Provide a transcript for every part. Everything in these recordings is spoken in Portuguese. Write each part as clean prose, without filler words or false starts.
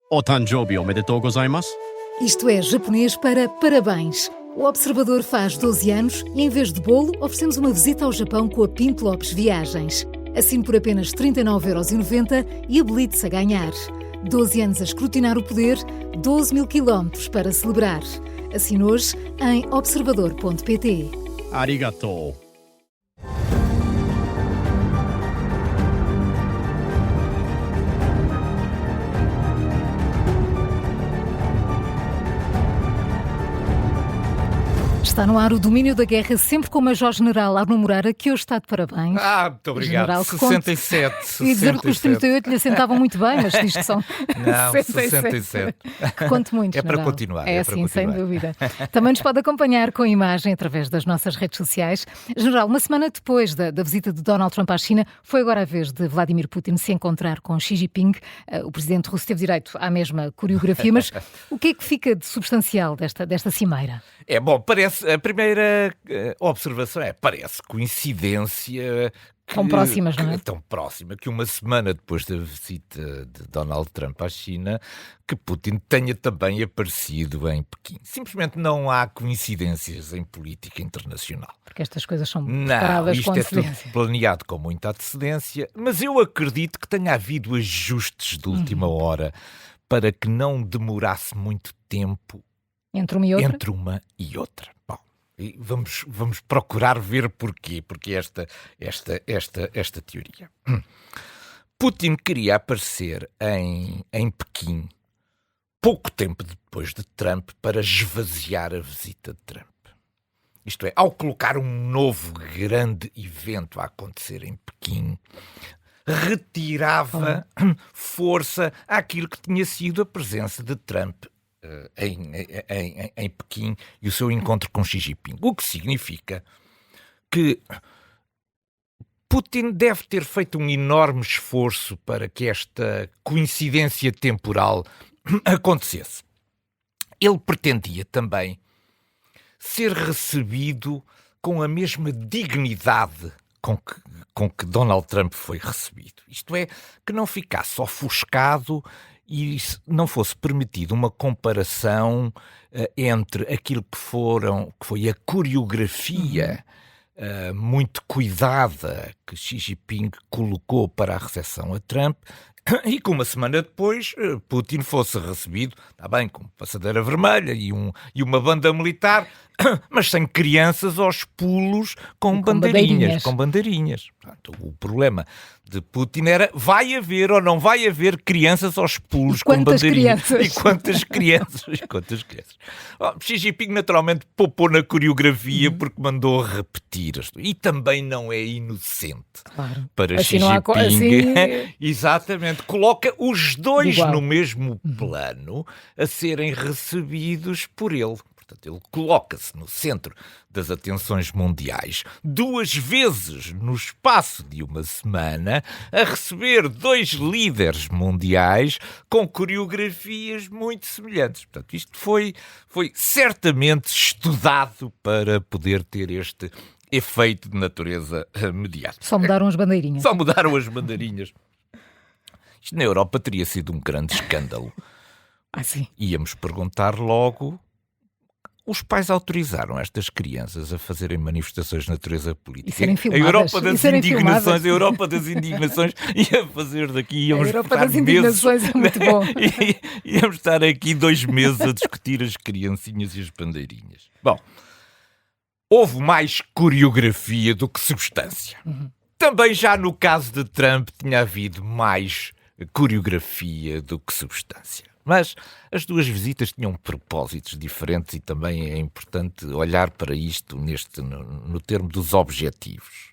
O Tanjobi omedetou gozaimasu. Isto é japonês para parabéns. O Observador faz 12 anos e, em vez de bolo, oferecemos uma visita ao Japão com a Pinto Lopes Viagens. Assine por apenas 39,90€ e habilite-se a ganhar. 12 anos a escrutinar o poder, 12 mil quilómetros para celebrar. Assine hoje em observador.pt. Arigatou. Está no ar o Domínio da Guerra, sempre com o Major-General Arno Moreira, que hoje está de parabéns. Muito obrigado. General, 67. E dizer que os 38 lhe assentavam muito bem, mas diz que são Não, 67. Que conte muito, É para General. continuar. É para assim, sem continuar. dúvida. Também nos pode acompanhar com imagem através das nossas redes sociais. General, uma semana depois da visita de Donald Trump à China, foi agora a vez de Vladimir Putin se encontrar com Xi Jinping. O presidente russo teve direito à mesma coreografia, mas o que é que fica de substancial desta cimeira? Parece, a primeira observação parece coincidência. Tão próximas, não é? Tão próxima que uma semana depois da visita de Donald Trump à China, que Putin tenha também aparecido em Pequim. Simplesmente não há coincidências em política internacional. Porque estas coisas são preparadas com isto é antecedência. tudo planeado com muita antecedência, mas eu acredito que tenha havido ajustes de última hora para que não demorasse muito tempo Entre uma e outra? entre uma e outra. Bom, e vamos procurar ver porquê. Porque esta teoria. Putin queria aparecer em Pequim pouco tempo depois de Trump para esvaziar a visita de Trump. Isto é, ao colocar um novo grande evento a acontecer em Pequim, retirava força àquilo que tinha sido a presença de Trump em Pequim e o seu encontro com Xi Jinping. O que significa que Putin deve ter feito um enorme esforço para que esta coincidência temporal acontecesse. Ele pretendia também ser recebido com a mesma dignidade com que Donald Trump foi recebido. Isto é, que não ficasse ofuscado e não fosse permitido uma comparação entre aquilo que foi a coreografia muito cuidada que Xi Jinping colocou para a recepção a Trump, e que uma semana depois Putin fosse recebido, está bem, com passadeira vermelha e uma banda militar, mas sem crianças aos pulos com bandeirinhas. Portanto, o problema de Putin era: vai haver ou não vai haver crianças aos pulos com bandeirinhas? E quantas crianças? Xi Jinping naturalmente poupou na coreografia porque mandou repetir. E também não é inocente. Claro. Para Assim Xi Jinping. Exatamente. Coloca os dois no mesmo plano a serem recebidos por ele. Portanto, ele coloca-se no centro das atenções mundiais 2 vezes no espaço de uma semana, a receber 2 líderes mundiais com coreografias muito semelhantes. Portanto, isto foi certamente estudado para poder ter este efeito de natureza mediática. Só mudaram as bandeirinhas. Só mudaram as bandeirinhas. Isto na Europa teria sido um grande escândalo. Sim. Íamos perguntar logo: os pais autorizaram estas crianças a fazerem manifestações de natureza política? E serem filmadas. A Europa das indignações ia fazer daqui, íamos a Europa das meses, indignações é muito bom. Íamos estar aqui 2 meses a discutir as criancinhas e as bandeirinhas. Bom, houve mais coreografia do que substância. Também já no caso de Trump tinha havido mais coreografia do que substância. Mas as 2 visitas tinham propósitos diferentes e também é importante olhar para isto no termo dos objetivos.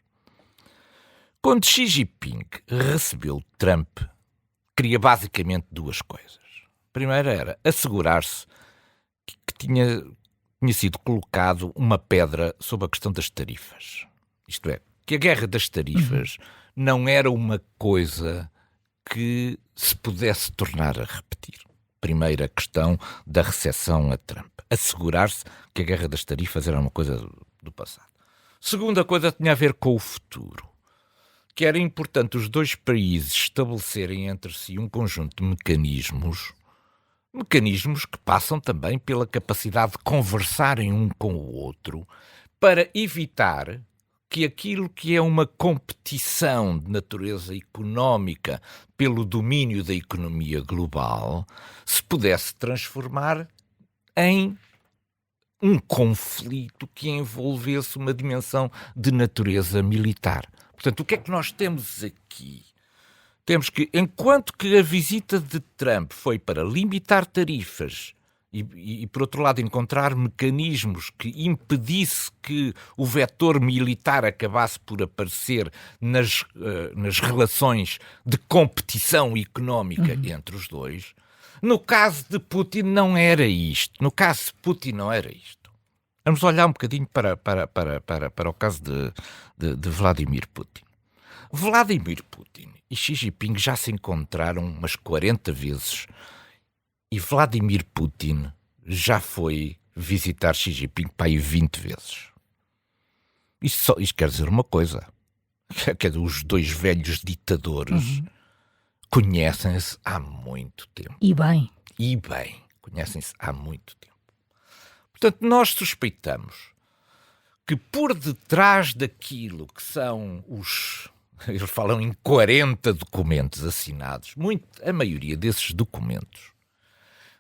Quando Xi Jinping recebeu Trump, queria basicamente 2 coisas. A primeira era assegurar-se que tinha sido colocado uma pedra sobre a questão das tarifas. Isto é, que a guerra das tarifas não era uma coisa que se pudesse tornar a repetir. Primeira questão da recepção a Trump. Assegurar-se que a guerra das tarifas era uma coisa do passado. Segunda coisa tinha a ver com o futuro. Que era importante os 2 países estabelecerem entre si um conjunto de mecanismos Mecanismos que passam também pela capacidade de conversarem um com o outro para evitar que aquilo que é uma competição de natureza económica pelo domínio da economia global se pudesse transformar em um conflito que envolvesse uma dimensão de natureza militar. Portanto, o que é que nós temos aqui? Temos que, enquanto que a visita de Trump foi para limitar tarifas e, por outro lado, encontrar mecanismos que impedisse que o vetor militar acabasse por aparecer nas relações de competição económica entre os dois, no caso de Putin não era isto. Vamos olhar um bocadinho para o caso de Vladimir Putin. Vladimir Putin e Xi Jinping já se encontraram umas 40 vezes e Vladimir Putin já foi visitar Xi Jinping para aí 20 vezes. Isto quer dizer uma coisa, que os dois velhos ditadores conhecem-se há muito tempo. E bem, conhecem-se há muito tempo. Portanto, nós suspeitamos que por detrás daquilo que são eles falam em 40 documentos assinados, a maioria desses documentos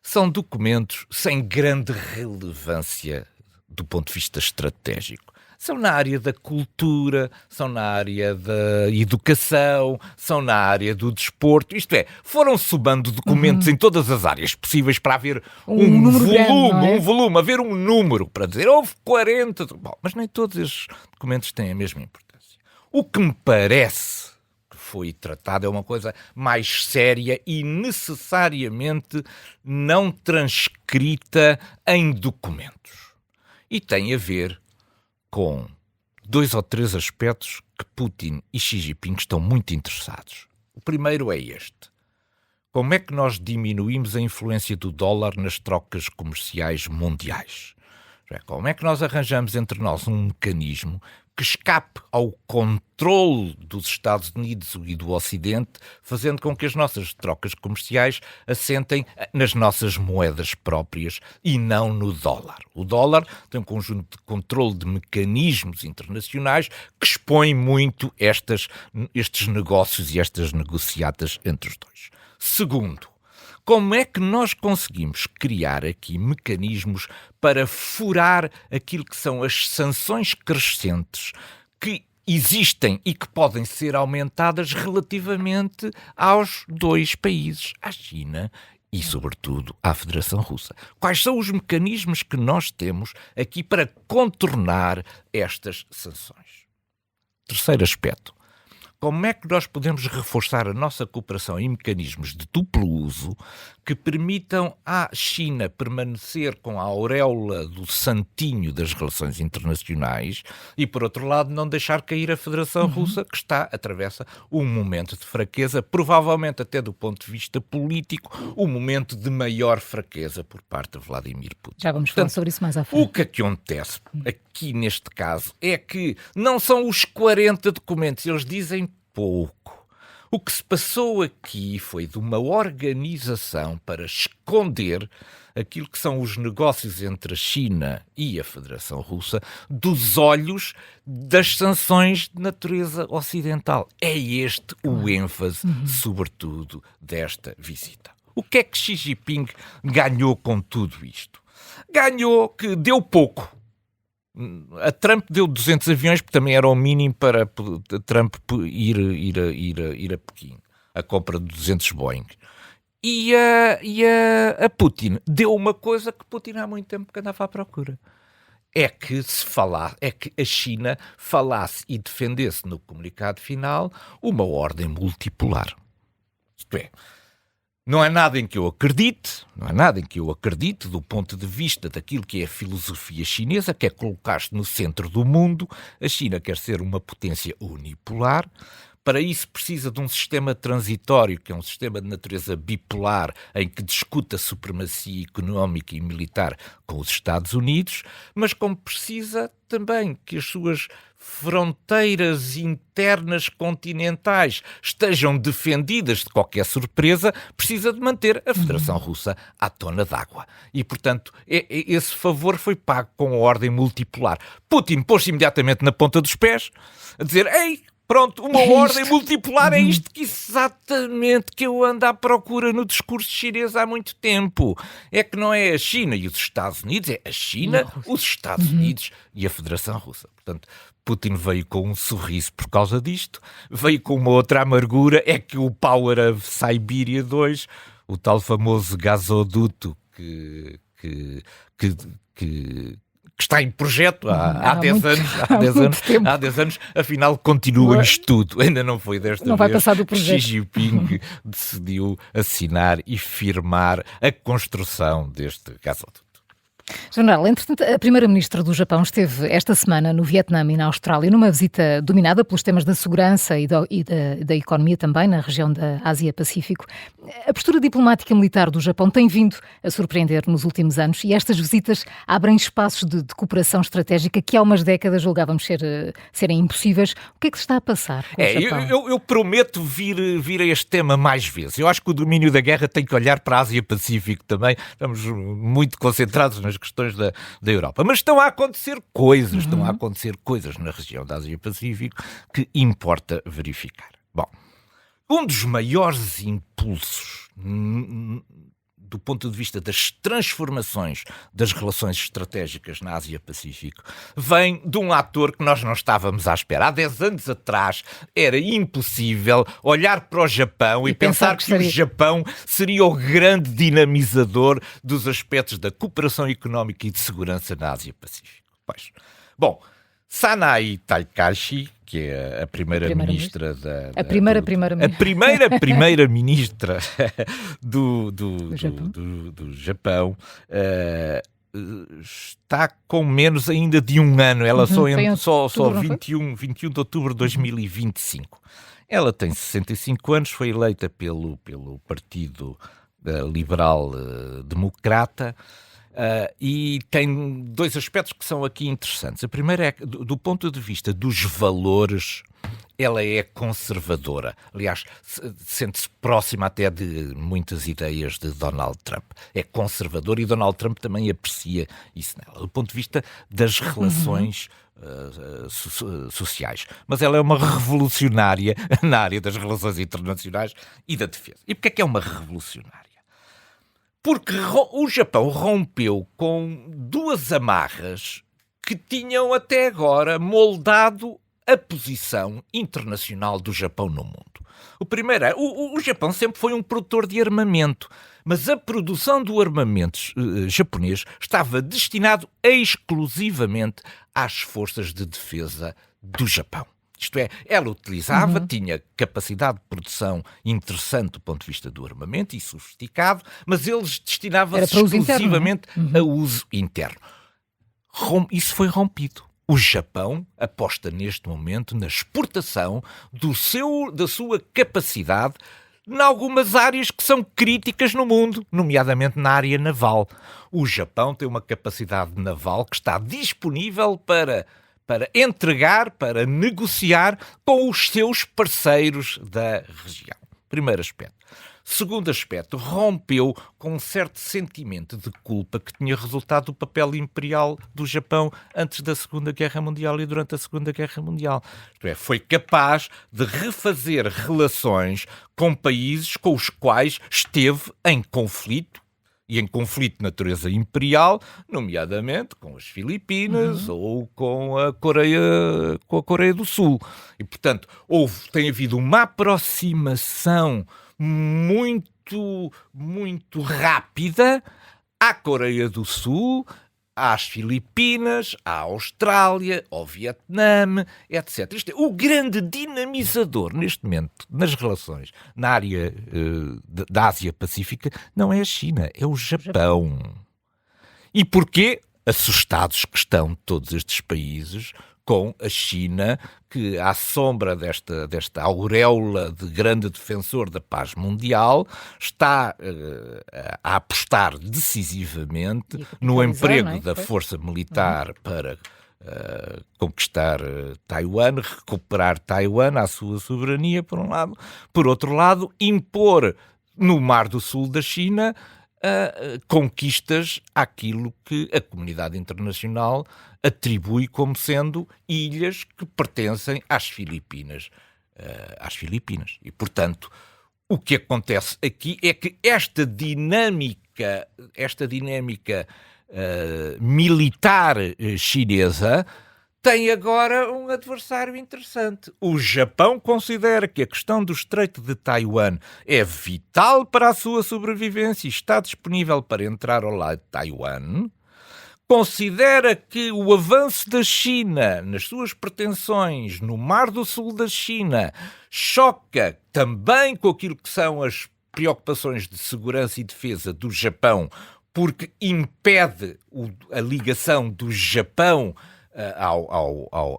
são documentos sem grande relevância do ponto de vista estratégico. São na área da cultura, são na área da educação, são na área do desporto. Isto é, foram somando documentos em todas as áreas possíveis para haver um volume, haver um número para dizer houve 40. Bom, mas nem todos estes documentos têm a mesma importância. O que me parece que foi tratado é uma coisa mais séria e necessariamente não transcrita em documentos. E tem a ver com 2 ou 3 aspectos que Putin e Xi Jinping estão muito interessados. O primeiro é este. Como é que nós diminuímos a influência do dólar nas trocas comerciais mundiais? Como é que nós arranjamos entre nós um mecanismo que escape ao controle dos Estados Unidos e do Ocidente, fazendo com que as nossas trocas comerciais assentem nas nossas moedas próprias e não no dólar. O dólar tem um conjunto de controle de mecanismos internacionais que expõe muito estes negócios e estas negociatas entre os dois. Segundo, como é que nós conseguimos criar aqui mecanismos para furar aquilo que são as sanções crescentes que existem e que podem ser aumentadas relativamente aos dois países, à China e, sobretudo, à Federação Russa? Quais são os mecanismos que nós temos aqui para contornar estas sanções? Terceiro aspecto. Como é que nós podemos reforçar a nossa cooperação em mecanismos de duplo uso que permitam à China permanecer com a auréola do santinho das relações internacionais e, por outro lado, não deixar cair a Federação Russa, que atravessa um momento de fraqueza, provavelmente até do ponto de vista político, um momento de maior fraqueza por parte de Vladimir Putin. Já vamos falar sobre isso mais à frente. O que acontece aqui neste caso é que não são os 40 documentos, eles dizem pouco. O que se passou aqui foi de uma organização para esconder aquilo que são os negócios entre a China e a Federação Russa dos olhos das sanções de natureza ocidental. É este o ênfase, sobretudo, desta visita. O que é que Xi Jinping ganhou com tudo isto? Ganhou que deu pouco. A Trump deu 200 aviões, porque também era o mínimo para Trump ir a Pequim. A compra de 200 Boeing. E a Putin deu uma coisa que Putin há muito tempo que andava à procura. É que a China falasse e defendesse no comunicado final uma ordem multipolar. Isto é, não é nada em que eu acredite do ponto de vista daquilo que é a filosofia chinesa, que é colocar-se no centro do mundo. A China quer ser uma potência unipolar, Para isso precisa de um sistema transitório, que é um sistema de natureza bipolar, em que discute a supremacia económica e militar com os Estados Unidos, mas como precisa também que as suas fronteiras internas continentais estejam defendidas de qualquer surpresa, precisa de manter a Federação Russa à tona d'água. E, portanto, esse favor foi pago com a ordem multipolar. Putin pôs-se imediatamente na ponta dos pés, a dizer: ei, pronto, uma ordem multipolar é isto que exatamente que eu ando à procura no discurso chinês há muito tempo. É que não é a China e os Estados Unidos, é a China, os Estados Unidos e a Federação Russa. Portanto, Putin veio com um sorriso por causa disto, veio com uma outra amargura, é que o Power of Siberia 2, o tal famoso gasoduto que está em projeto há 10 anos, afinal continua em estudo. Ainda não foi desta não vez. Vai passar do projeto. Xi Jinping decidiu assinar e firmar a construção deste gasoduto. General, entretanto, a Primeira-Ministra do Japão esteve esta semana no Vietnã e na Austrália numa visita dominada pelos temas da segurança e da economia também, na região da Ásia-Pacífico. A postura diplomática militar do Japão tem vindo a surpreender nos últimos anos e estas visitas abrem espaços de cooperação estratégica que há umas décadas julgávamos serem impossíveis. O que é que se está a passar com o Japão? Eu prometo vir a este tema mais vezes. Eu acho que o domínio da guerra tem que olhar para a Ásia-Pacífico também. Estamos muito concentrados nas questões da Europa. Mas estão a acontecer coisas, na região da Ásia-Pacífico que importa verificar. Bom, um dos maiores impulsos do ponto de vista das transformações das relações estratégicas na Ásia-Pacífico, vem de um ator que nós não estávamos à espera. Há 10 anos atrás era impossível olhar para o Japão e pensar que o Japão seria o grande dinamizador dos aspectos da cooperação económica e de segurança na Ásia-Pacífico. Pois. Bom, Sanai Takahashi, que é a primeira-ministra a primeira-ministra do Japão, está com menos ainda de um ano. Ela só 21 de outubro de 2025. Ela tem 65 anos, foi eleita pelo Partido Liberal Democrata. E tem dois aspectos que são aqui interessantes. A primeira é que, do ponto de vista dos valores, ela é conservadora. Aliás, sente-se próxima até de muitas ideias de Donald Trump. É conservadora e Donald Trump também aprecia isso nela. Do ponto de vista das relações sociais. Mas ela é uma revolucionária na área das relações internacionais e da defesa. E porquê é que é uma revolucionária? Porque o Japão rompeu com duas amarras que tinham até agora moldado a posição internacional do Japão no mundo. O primeiro é, o Japão sempre foi um produtor de armamento, mas a produção do armamento japonês estava destinado exclusivamente às forças de defesa do Japão. Isto é, ela utilizava, tinha capacidade de produção interessante do ponto de vista do armamento e sofisticado, mas eles destinavam-se exclusivamente a uso interno. Isso foi rompido. O Japão aposta neste momento na exportação da sua capacidade em algumas áreas que são críticas no mundo, nomeadamente na área naval. O Japão tem uma capacidade naval que está disponível para entregar, para negociar com os seus parceiros da região. Primeiro aspecto. Segundo aspecto, rompeu com um certo sentimento de culpa que tinha resultado do papel imperial do Japão antes da Segunda Guerra Mundial e durante a Segunda Guerra Mundial. Isto é, foi capaz de refazer relações com países com os quais esteve em conflito, e em conflito de natureza imperial, nomeadamente com as Filipinas ou com a Coreia do Sul. E, portanto, tem havido uma aproximação muito rápida à Coreia do Sul, às Filipinas, à Austrália, ao Vietnã, etc. Isto é, o grande dinamizador neste momento nas relações na área da Ásia-Pacífica não é a China, é o Japão. E porquê? Assustados que estão todos estes países com a China, que à sombra desta auréola de grande defensor da paz mundial, está a apostar decisivamente no emprego da força militar para conquistar Taiwan, recuperar Taiwan à sua soberania, por um lado. Por outro lado, impor no Mar do Sul da China conquistas àquilo que a comunidade internacional atribui como sendo ilhas que pertencem às Filipinas. E, portanto, o que acontece aqui é que esta dinâmica militar chinesa tem agora um adversário interessante. O Japão considera que a questão do Estreito de Taiwan é vital para a sua sobrevivência e está disponível para entrar ao lado de Taiwan. Considera que o avanço da China nas suas pretensões no Mar do Sul da China choca também com aquilo que são as preocupações de segurança e defesa do Japão, porque impede a ligação do Japão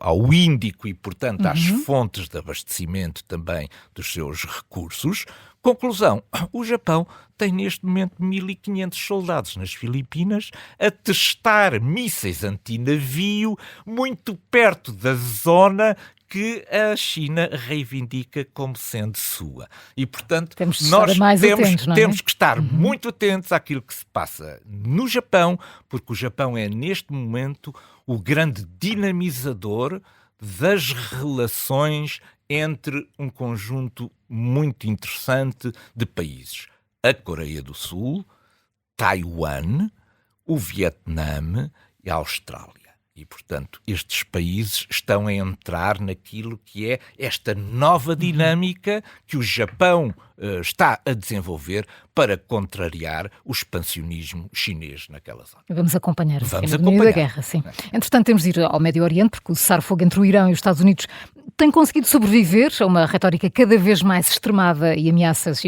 ao Índico e, portanto, às fontes de abastecimento também dos seus recursos. Conclusão, o Japão tem neste momento 1.500 soldados nas Filipinas a testar mísseis antinavio muito perto da zona que a China reivindica como sendo sua. E, portanto, nós temos que estar muito atentos àquilo que se passa no Japão, porque o Japão é, neste momento, o grande dinamizador das relações entre um conjunto muito interessante de países. A Coreia do Sul, Taiwan, o Vietnã e a Austrália. E, portanto, estes países estão a entrar naquilo que é esta nova dinâmica que o Japão está a desenvolver para contrariar o expansionismo chinês naquela zona. Vamos acompanhar a guerra, sim. Entretanto, temos de ir ao Médio Oriente, porque o cessar-fogo entre o Irão e os Estados Unidos tem conseguido sobreviver a uma retórica cada vez mais extremada e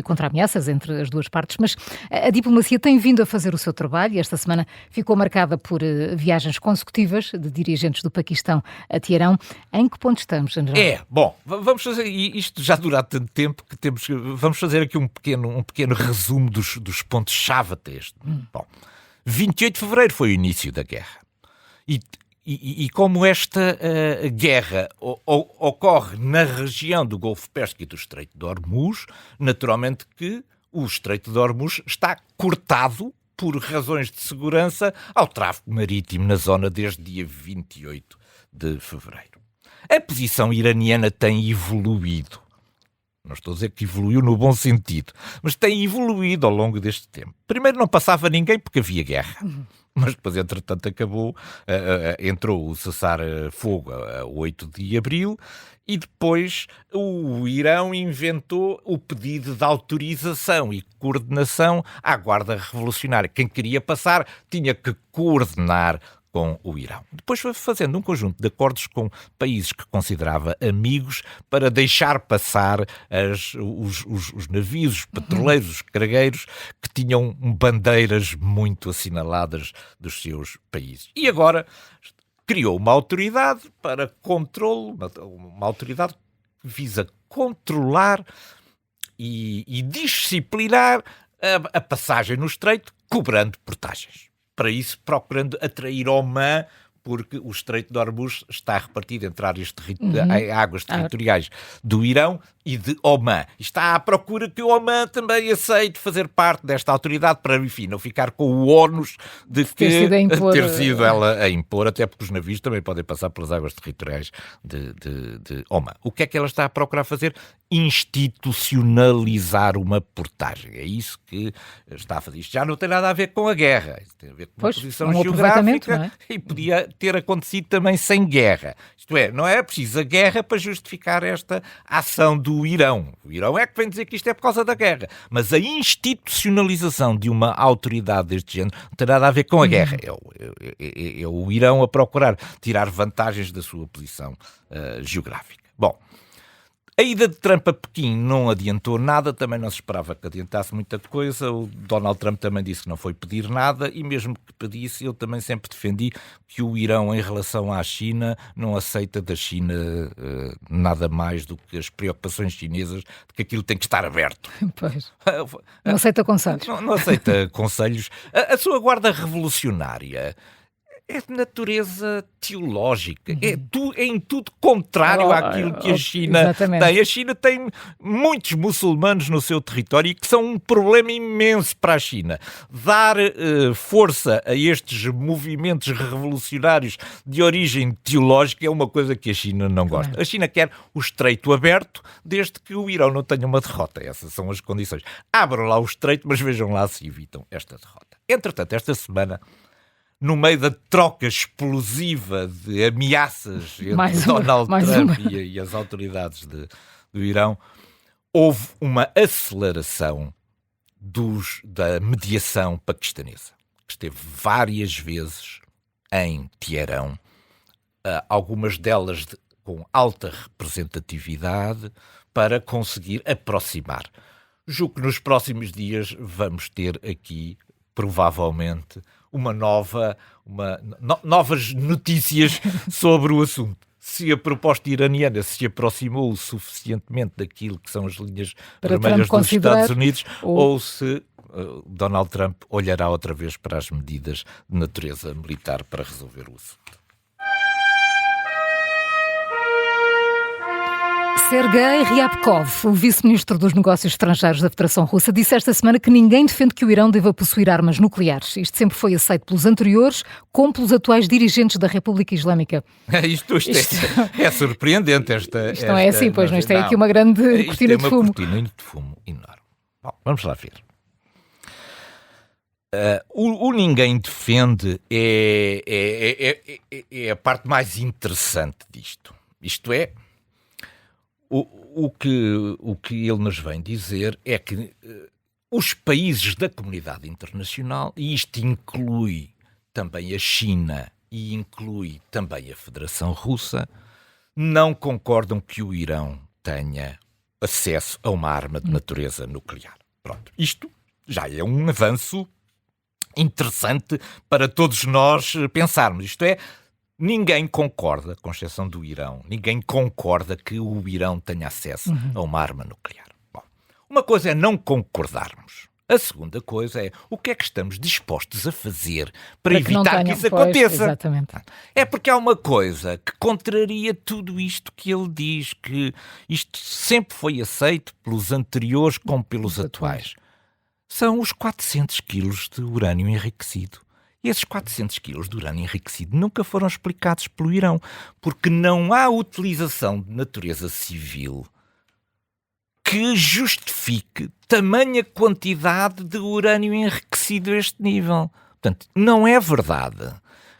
contra-ameaças entre as duas partes, mas a diplomacia tem vindo a fazer o seu trabalho e esta semana ficou marcada por viagens consecutivas de dirigentes do Paquistão a Teherão. Em que ponto estamos, general? Vamos fazer, e isto já dura tanto tempo que vamos fazer aqui um pequeno resumo dos pontos-chave até este. Bom, 28 de fevereiro foi o início da guerra. E como esta guerra ocorre na região do Golfo Pérsico e do Estreito de Hormuz, naturalmente que o Estreito de Hormuz está cortado por razões de segurança ao tráfego marítimo na zona desde dia 28 de fevereiro. A posição iraniana tem evoluído. Não estou a dizer que evoluiu no bom sentido, mas tem evoluído ao longo deste tempo. Primeiro não passava ninguém porque havia guerra. Mas depois, entretanto, entrou o cessar-fogo a 8 de abril e depois o Irão inventou o pedido de autorização e coordenação à Guarda Revolucionária. Quem queria passar tinha que coordenar com o Irão. Depois foi fazendo um conjunto de acordos com países que considerava amigos para deixar passar os navios, os petroleiros, os cargueiros que tinham bandeiras muito assinaladas dos seus países. E agora criou uma autoridade para controle, uma autoridade que visa controlar e disciplinar a passagem no Estreito, cobrando portagens. Para isso, procurando atrair Omã, porque o Estreito de Hormuz está repartido entre águas territoriais do Irão e de Omã. E está à procura que o Omã também aceite fazer parte desta autoridade para, enfim, não ficar com o ónus de ter sido ela a impor, até porque os navios também podem passar pelas águas territoriais de Omã. O que é que ela está a procurar fazer? Institucionalizar uma portagem. É isso que está a fazer. Isto já não tem nada a ver com a guerra. Isto tem a ver com uma posição geográfica e podia ter acontecido também sem guerra. Isto é, não é preciso a guerra para justificar esta ação do Irão. O Irão é que vem dizer que isto é por causa da guerra. Mas a institucionalização de uma autoridade deste género não tem nada a ver com a guerra. É o Irão a procurar tirar vantagens da sua posição geográfica. Bom, A ida de Trump a Pequim não adiantou nada, também não se esperava que adiantasse muita coisa. O Donald Trump também disse que não foi pedir nada, e mesmo que pedisse, eu também sempre defendi que o Irão, em relação à China, não aceita da China nada mais do que as preocupações chinesas de que aquilo tem que estar aberto. Pois. Não aceita conselhos. Não aceita conselhos. A sua guarda revolucionária é de natureza teológica, é em tudo contrário àquilo que a China exatamente. tem. A China tem muitos muçulmanos no seu território e que são um problema imenso para a China. Dar força a estes movimentos revolucionários de origem teológica é uma coisa que a China não gosta. Claro. A China quer o estreito aberto, desde que o Irão não tenha uma derrota. Essas são as condições. Abram lá o estreito, mas vejam lá se evitam esta derrota. Entretanto, esta semana, no meio da troca explosiva de ameaças entre Donald Trump e as autoridades do Irão, houve uma aceleração da mediação paquistanesa, que esteve várias vezes em Teherão, algumas delas com alta representatividade, para conseguir aproximar. Julgo que nos próximos dias vamos ter aqui, provavelmente, novas notícias sobre o assunto. Se a proposta iraniana se aproximou suficientemente daquilo que são as linhas vermelhas dos Estados Unidos, ou se Donald Trump olhará outra vez para as medidas de natureza militar para resolver o assunto. Sergei Ryabkov, o vice-ministro dos Negócios Estrangeiros da Federação Russa, disse esta semana que ninguém defende que o Irão deva possuir armas nucleares. Isto sempre foi aceito pelos anteriores, como pelos atuais dirigentes da República Islâmica. Isto é surpreendente. Isto não é assim, pois não. Isto é aqui uma grande cortina de fumo. Uma cortina de fumo enorme. Bom, vamos lá ver. O ninguém defende é a parte mais interessante disto. Isto é, o que ele nos vem dizer é que os países da comunidade internacional, e isto inclui também a China e inclui também a Federação Russa, não concordam que o Irão tenha acesso a uma arma de natureza nuclear. Pronto, isto já é um avanço interessante para todos nós pensarmos. Isto é, ninguém concorda, com exceção do Irão, ninguém concorda que o Irão tenha acesso a uma arma nuclear. Bom, uma coisa é não concordarmos. A segunda coisa é o que é que estamos dispostos a fazer para evitar que isso aconteça. Exatamente. É porque há uma coisa que contraria tudo isto que ele diz, que isto sempre foi aceito pelos anteriores como pelos atuais. São os 400 quilos de urânio enriquecido. E esses 400 quilos de urânio enriquecido nunca foram explicados pelo Irão, porque não há utilização de natureza civil que justifique tamanha quantidade de urânio enriquecido a este nível. Portanto, não é verdade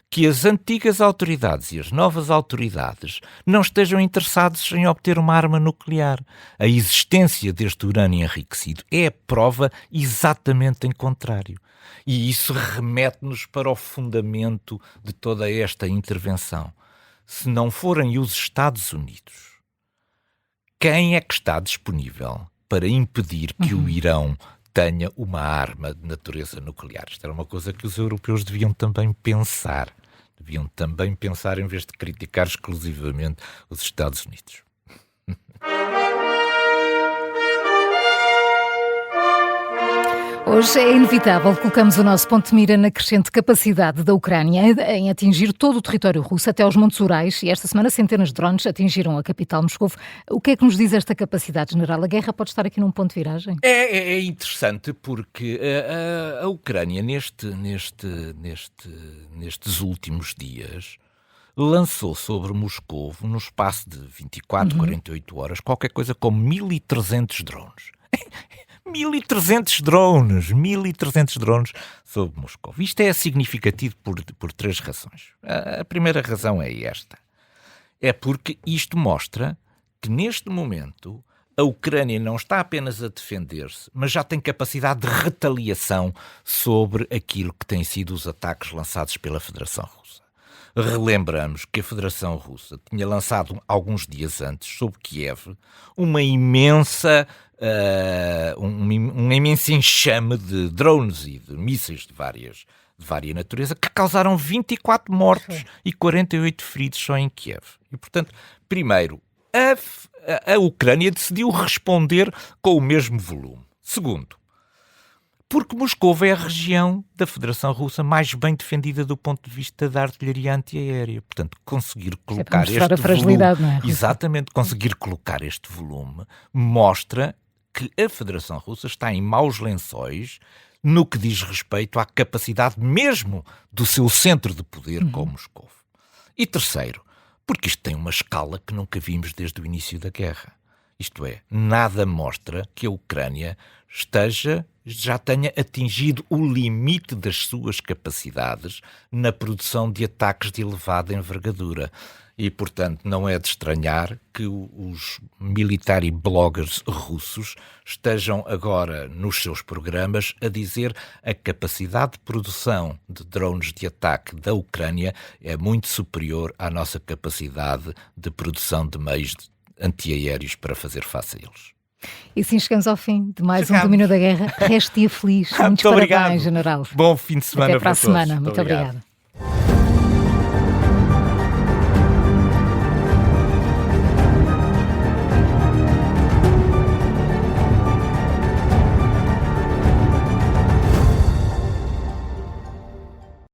que as antigas autoridades e as novas autoridades não estejam interessados em obter uma arma nuclear. A existência deste urânio enriquecido é a prova exatamente em contrário. E isso remete-nos para o fundamento de toda esta intervenção. Se não forem os Estados Unidos, quem é que está disponível para impedir que o Irão tenha uma arma de natureza nuclear? Isto era uma coisa que os europeus deviam também pensar. Deviam também pensar em vez de criticar exclusivamente os Estados Unidos. Hoje é inevitável, colocamos o nosso ponto de mira na crescente capacidade da Ucrânia em atingir todo o território russo, até aos Montes Urais, e esta semana centenas de drones atingiram a capital Moscou. O que é que nos diz esta capacidade, general? A guerra pode estar aqui num ponto de viragem? É interessante porque a Ucrânia, nestes últimos dias, lançou sobre Moscou, no espaço de 24, 48 horas, qualquer coisa como 1.300 drones. 1.300 drones sobre Moscou. Isto é significativo por três razões. A primeira razão é esta. É porque isto mostra que, neste momento, a Ucrânia não está apenas a defender-se, mas já tem capacidade de retaliação sobre aquilo que têm sido os ataques lançados pela Federação Russa. relembramos que a Federação Russa tinha lançado alguns dias antes, sobre Kiev, uma imensa enxame de drones e de mísseis de várias natureza, que causaram 24 mortos e 48 feridos só em Kiev. E, portanto, primeiro, a Ucrânia decidiu responder com o mesmo volume. Segundo, porque Moscou é a região da Federação Russa mais bem defendida do ponto de vista da artilharia antiaérea. Portanto, conseguir colocar este a fragilidade, volume... não é? Exatamente, conseguir colocar este volume mostra que a Federação Russa está em maus lençóis no que diz respeito à capacidade mesmo do seu centro de poder com Moscou. E terceiro, porque isto tem uma escala que nunca vimos desde o início da guerra. Isto é, nada mostra que a Ucrânia já tenha atingido o limite das suas capacidades na produção de ataques de elevada envergadura. E, portanto, não é de estranhar que os military bloggers russos estejam agora nos seus programas a dizer a capacidade de produção de drones de ataque da Ucrânia é muito superior à nossa capacidade de produção de meios antiaéreos para fazer face a eles. E assim chegamos ao fim de mais um Domínio da Guerra. Reste dia feliz. Muitos parabéns, General. Bom fim de semana Até para a todos. semana. Muito obrigada.